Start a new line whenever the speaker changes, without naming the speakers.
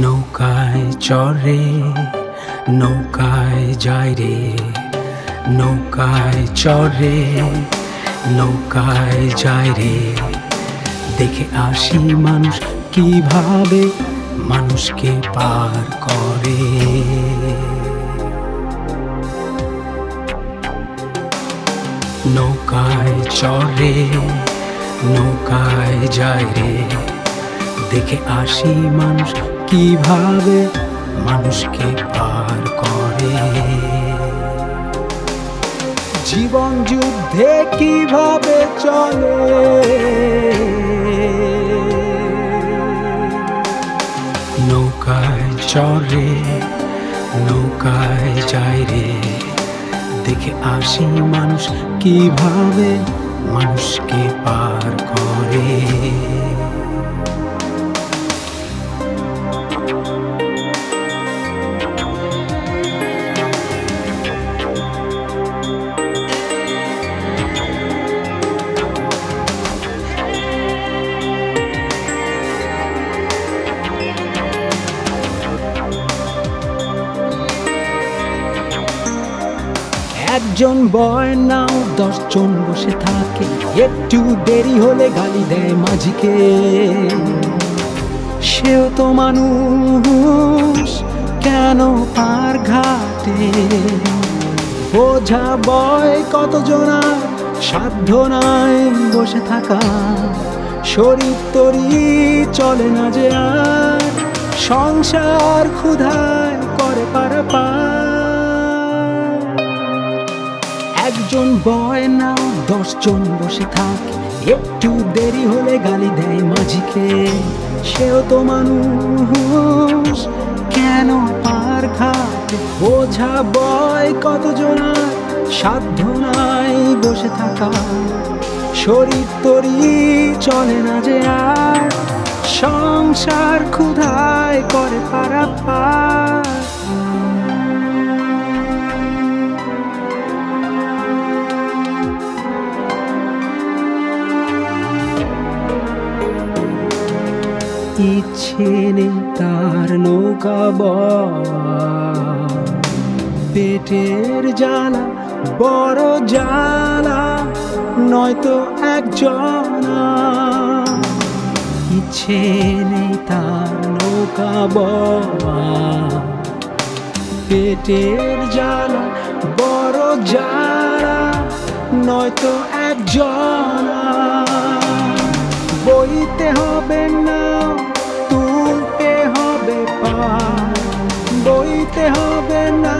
নৌকায় চড়ে নৌকায় যায় রে, নৌকায় চড়ে নৌকায় যায় রে। দেখে আসি মানুষ কিভাবে মানুষকে পার করে। নৌকায় চড়ে নৌকায় যায় রে, দেখে আসি মানুষ কিভাবে মানুষকে পার করে। জীবন যুদ্ধে কিভাবে চলে, নৌকায় চড়ে নৌকায় যায় রে, দেখে আসি মানুষ কিভাবে মানুষকে পার করে। একজন বয় নাও 10 জন বসে থাকে, একটু দেরি হলে গালি দেয় মাঝিকে। সেও তো মানুষ, কেন পার ঘাটে বোঝা বয় কতজনার সাধ্য নাই বসে থাকা। শরীর তরি চলে না যে আর, সংসার ক্ষুধায় করে পারাপার। একজন বয় নাও 10 জন বসে থাকে, একটু দেরি হলে গালি দেয় মাঝিকে। সেও তো মানুষ, কেন পার ঘাটে বোঝা বয় কতজনার সাধ্য নাই বসে থাকা। শরীর তরি চলে না যে আর, সংসার ক্ষুধায় করে পারাপার। ইচ্ছে নেই তার নৌকা বওয়া, পেটের জ্বালা বড় জ্বালা, নয়তো একজনা। ইচ্ছে নেই তার নৌকা বওয়া, পেটের জ্বালা বড় জ্বালা, নয়তো একজনা। বইতে হবে না, তুলতে হবে পার, বইতে হবে না,